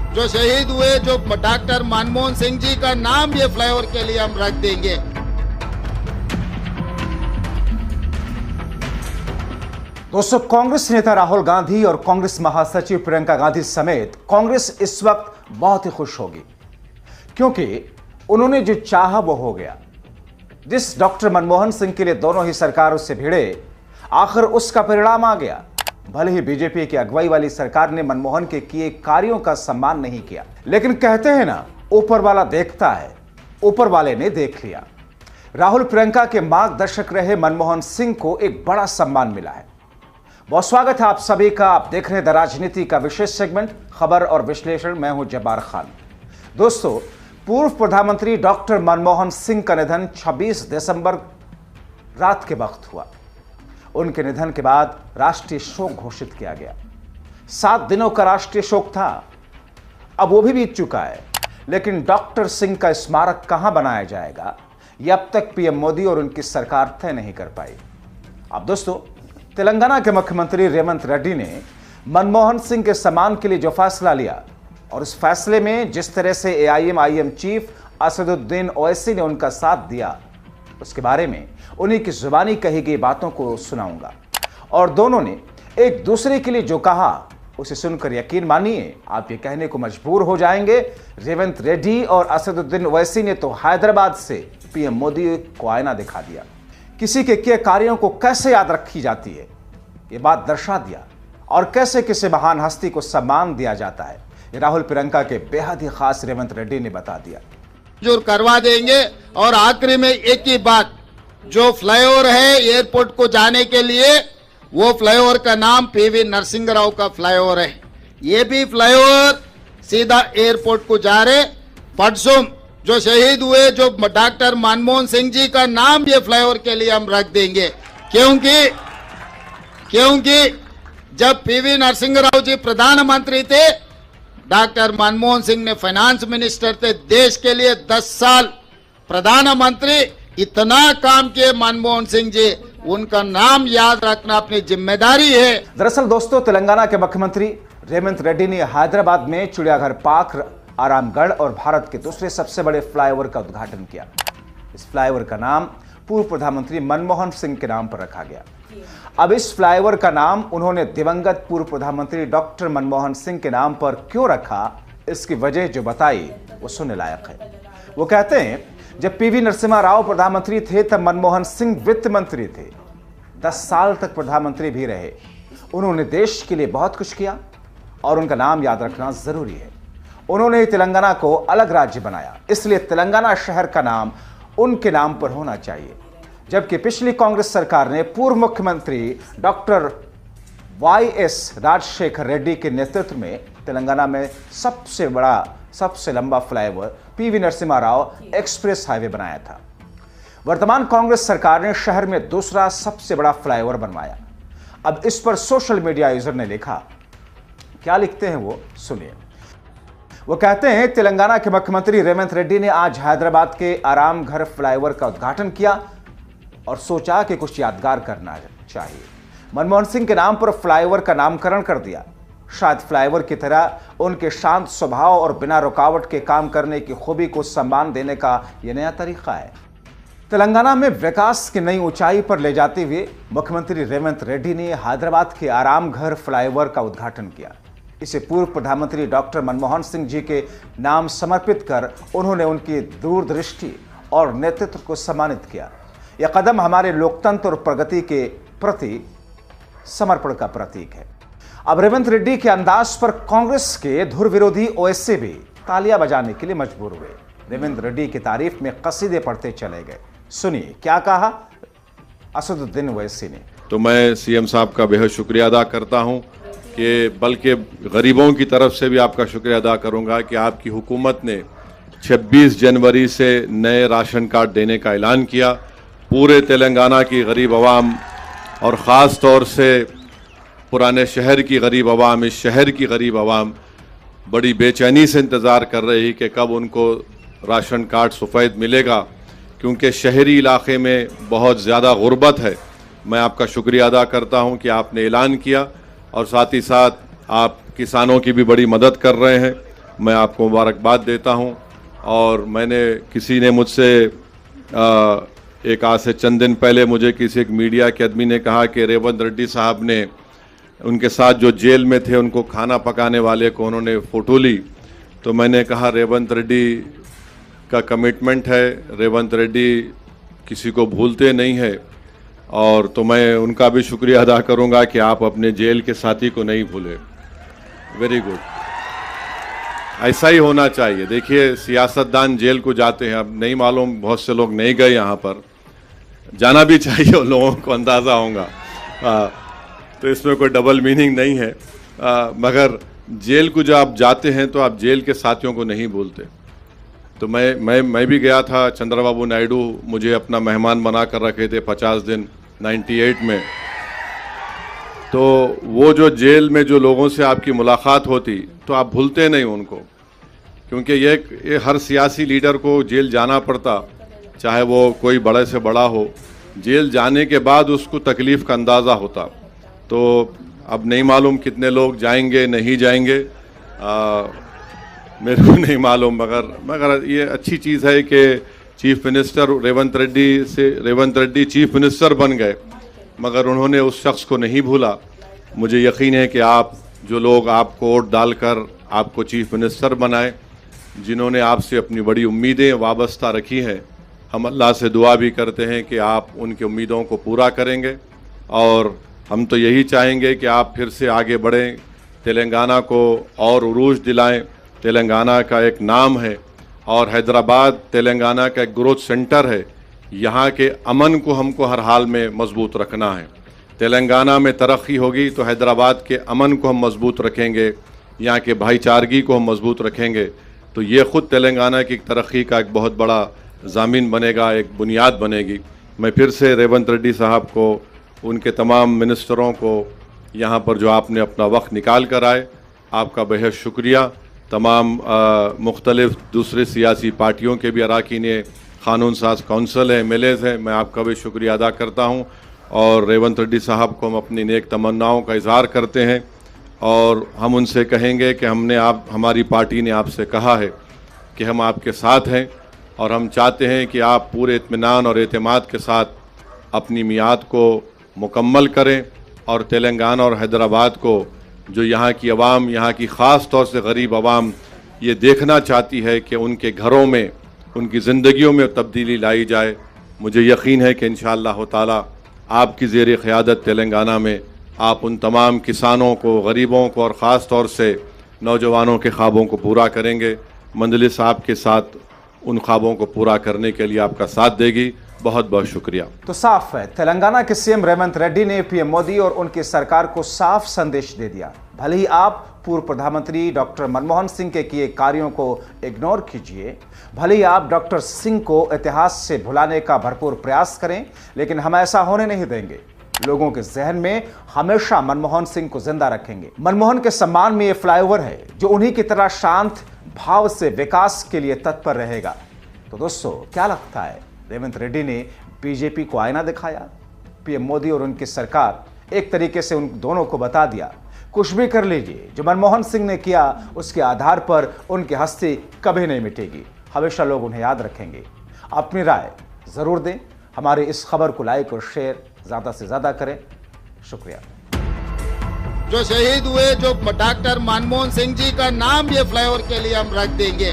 जो शहीद हुए, जो डॉक्टर मनमोहन सिंह जी का नाम ये फ्लाईओवर के लिए हम रख देंगे। दोस्तों, कांग्रेस नेता राहुल गांधी और कांग्रेस महासचिव प्रियंका गांधी समेत कांग्रेस इस वक्त बहुत ही खुश होगी, क्योंकि उन्होंने जो चाहा वो हो गया। जिस डॉक्टर मनमोहन सिंह के लिए दोनों ही सरकारों से भिड़े, आखिर उसका परिणाम आ गया। भले ही बीजेपी की अगुवाई वाली सरकार ने मनमोहन के किए कार्यों का सम्मान नहीं किया, लेकिन कहते हैं ना, ऊपर वाला देखता है, ऊपर वाले ने देख लिया। राहुल प्रियंका के मार्गदर्शक रहे मनमोहन सिंह को एक बड़ा सम्मान मिला है। बहुत स्वागत है आप सभी का। आप देख रहे हैं द राजनीति का विशेष सेगमेंट खबर और विश्लेषण। मैं हूं जब्बार खान। दोस्तों, पूर्व प्रधानमंत्री डॉक्टर मनमोहन सिंह का निधन 26 दिसंबर रात के वक्त हुआ। उनके निधन के बाद राष्ट्रीय शोक घोषित किया गया। 7 दिनों का राष्ट्रीय शोक था, अब वो भी बीत चुका है। लेकिन डॉक्टर सिंह का स्मारक कहां बनाया जाएगा, यह अब तक पीएम मोदी और उनकी सरकार तय नहीं कर पाई। अब दोस्तों, तेलंगाना के मुख्यमंत्री रेवंत रेड्डी ने मनमोहन सिंह के सम्मान के लिए जो फैसला लिया, और उस फैसले में जिस तरह से AIM चीफ असदुद्दीन ओवैसी ने उनका साथ दिया, उसके बारे में उन्हीं की जुबानी कही गई बातों को सुनाऊंगा। और दोनों ने एक दूसरे के लिए जो कहा, उसे सुनकर यकीन मानिए आप ये कहने को मजबूर हो जाएंगे, रेवंत रेड्डी और असदुद्दीन ओवैसी ने तो हैदराबाद से पीएम मोदी को आईना दिखा दिया। किसी के किए कार्यों को कैसे याद रखी जाती है, ये बात दर्शा दिया। और कैसे किसी महान हस्ती को सम्मान दिया जाता है, ये राहुल प्रियंका के बेहद ही खास रेवंत रेड्डी ने बता दिया। जो करवा देंगे। और आखिरी में एक ही बात, जो फ्लाईओवर है एयरपोर्ट को जाने के लिए, वो फ्लाईओवर का नाम PV नरसिंह राव का फ्लाईओवर है। ये भी फ्लाईओवर सीधा एयरपोर्ट को जा रहे। परसों जो शहीद हुए, जो डॉक्टर मनमोहन सिंह जी का नाम ये फ्लाईओवर के लिए हम रख देंगे, क्योंकि जब PV नरसिंह राव जी प्रधानमंत्री थे, डॉक्टर मनमोहन सिंह ने फाइनेंस मिनिस्टर थे। देश के लिए 10 साल प्रधानमंत्री, इतना काम किए मनमोहन सिंह जी, उनका नाम याद रखना अपनी जिम्मेदारी है। दरअसल दोस्तों, तेलंगाना के मुख्यमंत्री रेवंत रेड्डी ने हैदराबाद में चिड़ियाघर पार्क, आरामगढ़ और भारत के दूसरे सबसे बड़े फ्लाईओवर का उद्घाटन किया। इस फ्लाईओवर का नाम पूर्व प्रधानमंत्री मनमोहन सिंह के नाम पर रखा गया। अब इस फ्लाईओवर का नाम उन्होंने दिवंगत पूर्व प्रधानमंत्री डॉक्टर मनमोहन सिंह के नाम पर क्यों रखा, इसकी वजह जो बताई वो सुनने लायक है। वो कहते हैं, जब PV नरसिम्हा राव प्रधानमंत्री थे तब मनमोहन सिंह वित्त मंत्री थे। 10 साल तक प्रधानमंत्री भी रहे। उन्होंने देश के लिए बहुत कुछ किया और उनका नाम याद रखना जरूरी है। उन्होंने तेलंगाना को अलग राज्य बनाया, इसलिए तेलंगाना शहर का नाम उनके नाम पर होना चाहिए। जबकि पिछली कांग्रेस सरकार ने पूर्व मुख्यमंत्री डॉक्टर YS राजशेखर रेड्डी के नेतृत्व में तेलंगाना में सबसे लंबा flyover PV Narasimha Rao express highway बनाया था। वर्तमान कांग्रेस सरकार ने शहर में दूसरा सबसे बड़ा फ्लाईओवर बनवाया। अब इस पर सोशल मीडिया यूजर ने लिखा, क्या लिखते हैं वो सुनिए। वो कहते हैं, तेलंगाना के मुख्यमंत्री रेवंत रेड्डी ने आज हैदराबाद के आरामगढ़ फ्लाईओवर का उद्घाटन किया और सोचा कि कुछ यादगार करना चाहिए। मनमोहन सिंह के नाम पर फ्लाईओवर का नामकरण कर दिया। शायद फ्लाईओवर की तरह उनके शांत स्वभाव और बिना रुकावट के काम करने की खूबी को सम्मान देने का यह नया तरीका है। तेलंगाना में विकास की नई ऊंचाई पर ले जाते हुए मुख्यमंत्री रेवंत रेड्डी ने हैदराबाद के आरामगढ़ फ्लाईओवर का उद्घाटन किया। इसे पूर्व प्रधानमंत्री डॉक्टर मनमोहन सिंह जी के नाम समर्पित कर उन्होंने उनकी दूरदृष्टि और नेतृत्व को सम्मानित किया। यह कदम हमारे लोकतंत्र और प्रगति के प्रति समर्पण का प्रतीक है। अब रेवंत रेड्डी के अंदाज पर कांग्रेस के धुर विरोधी ओवैसी भी तालियां बजाने के लिए मजबूर हुए। रेवंत रेड्डी की तारीफ में कसीदे पढ़ते चले गए। सुनिए क्या कहा असदुद्दीन ओवैसी ने। तो मैं CM साहब का बेहद शुक्रिया अदा करता हूं, कि बल्कि गरीबों की तरफ से भी आपका शुक्रिया अदा करूंगा कि आपकी हुकूमत ने 26 जनवरी से नए राशन कार्ड देने का ऐलान किया। पूरे तेलंगाना की गरीब आवाम और ख़ास तौर से पुराने शहर की गरीब आवाम, इस शहर की गरीब आवाम बड़ी बेचैनी से इंतज़ार कर रही कि कब उनको राशन कार्ड सफ़ेद मिलेगा, क्योंकि शहरी इलाके में बहुत ज़्यादा गुर्बत है। मैं आपका शुक्रिया अदा करता हूं कि आपने ऐलान किया और साथ ही साथ आप किसानों की भी बड़ी मदद कर रहे हैं। मैं आपको मुबारकबाद देता हूं। और मैंने किसी ने मुझसे एक आज से चंद दिन पहले मुझे किसी एक मीडिया के आदमी ने कहा कि रेवंत रेड्डी साहब ने उनके साथ जो जेल में थे उनको खाना पकाने वाले को उन्होंने फ़ोटो ली। तो मैंने कहा रेवंत रेड्डी का कमिटमेंट है, रेवंत रेड्डी किसी को भूलते नहीं है। और तो मैं उनका भी शुक्रिया अदा करूंगा कि आप अपने जेल के साथी को नहीं भूले। वेरी गुड, ऐसा ही होना चाहिए। देखिए सियासतदान जेल को जाते हैं, अब नहीं मालूम बहुत से लोग नहीं गए यहाँ पर, जाना भी चाहिए, उन लोगों को अंदाज़ा होगा। तो इसमें कोई डबल मीनिंग नहीं है। मगर जेल को जब आप जाते हैं तो आप जेल के साथियों को नहीं भूलते। तो मैं भी गया था, चंद्रबाबू नायडू मुझे अपना मेहमान बना कर रखे थे 50 दिन 98 में। तो वो जो जेल में जो लोगों से आपकी मुलाकात होती तो आप भूलते नहीं उनको, क्योंकि ये हर सियासी लीडर को जेल जाना पड़ता, चाहे वो कोई बड़े से बड़ा हो। जेल जाने के बाद उसको तकलीफ़ का अंदाज़ा होता। तो अब नहीं मालूम कितने लोग जाएंगे नहीं जाएंगे, मेरे को नहीं मालूम। मगर ये अच्छी चीज़ है कि chief minister Revanth Reddy chief minister बन गए, मगर उन्होंने उस शख्स को नहीं भूला। मुझे यकीन है कि आप जो लोग आपको वोट डालकर आपको चीफ मिनिस्टर बनाए, जिन्होंने आपसे अपनी बड़ी उम्मीदें वाबस्ता रखी हैं, हम अल्लाह से दुआ भी करते हैं कि आप उनकी उम्मीदों को पूरा करेंगे। और हम तो यही चाहेंगे कि आप फिर से आगे बढ़ें, तेलंगाना को और उरूज दिलाएं। तेलंगाना का एक नाम है और हैदराबाद तेलंगाना का एक ग्रोथ सेंटर है। यहाँ के अमन को हमको हर हाल में मजबूत रखना है। तेलंगाना में तरक्की होगी तो हैदराबाद के अमन को हम मजबूत रखेंगे, यहाँ के भाईचारगी को हम मजबूत रखेंगे। तो ये ख़ुद तेलंगाना की तरक्की का एक बहुत बड़ा ज़ामिन बनेगा, एक बुनियाद बनेगी। मैं फिर से रेवंत रेड्डी साहब को, उनके तमाम मिनिस्टरों को यहाँ पर जो आपने अपना वक्त निकाल कर आए, आपका बेहद शुक्रिया। तमाम मुख्तलिफ दूसरे सियासी पार्टियों के भी अरकान क़ानून साज कौंसिल है, MLAs हैं, मैं आपका भी शुक्रिया अदा करता हूँ। और रेवंत रेड्डी साहब को हम अपनी नेक तमन्नाओं का इजहार करते हैं और हम उनसे कहेंगे कि हमारी पार्टी ने आपसे कहा है कि हम आपके साथ हैं और हम चाहते हैं कि आप पूरे इत्मीनान और एतमाद के साथ अपनी मियाद को मुकम्मल करें और तेलंगाना और हैदराबाद को, जो यहाँ की आवाम, यहाँ की ख़ास तौर से गरीब आवाम ये देखना चाहती है कि उनके घरों में, उनकी ज़िंदगियों में तब्दीली लाई जाए। मुझे यकीन है कि इंशाअल्लाह ताला आपकी ज़ेर क़यादत तेलंगाना में आप उन तमाम किसानों को, गरीबों को और ख़ास तौर से नौजवानों के ख्वाबों को पूरा करेंगे। मंजलिस आपके साथ उन ख्वाबों को पूरा करने के लिए आपका साथ देगी। बहुत बहुत शुक्रिया। तो साफ है, तेलंगाना के सीएम रेवंत रेड्डी ने पीएम मोदी और उनकी सरकार को साफ संदेश दे दिया। भले ही आप पूर्व प्रधानमंत्री डॉक्टर मनमोहन सिंह के किए कार्यों को इग्नोर कीजिए, भले ही आप डॉक्टर सिंह को इतिहास से भुलाने का भरपूर प्रयास करें, लेकिन हम ऐसा होने नहीं देंगे। लोगों के जहन में हमेशा मनमोहन सिंह को जिंदा रखेंगे। मनमोहन के सम्मान में यह फ्लाईओवर है जो उन्हीं की तरह शांत भाव से विकास के लिए तत्पर रहेगा। तो दोस्तों, क्या लगता है, रेवंत रेड्डी ने बीजेपी को आईना दिखाया? पीएम मोदी और उनकी सरकार एक तरीके से उन दोनों को बता दिया, कुछ भी कर लीजिए, जो मनमोहन सिंह ने किया उसके आधार पर उनकी हस्ती कभी नहीं मिटेगी। हमेशा लोग उन्हें याद रखेंगे। अपनी राय जरूर दें। हमारे इस खबर को लाइक और शेयर ज्यादा से ज्यादा करें। शुक्रिया। जो शहीद हुए, जो डॉक्टर मनमोहन सिंह जी का नाम ये फ्लाईओवर के लिए हम रख देंगे।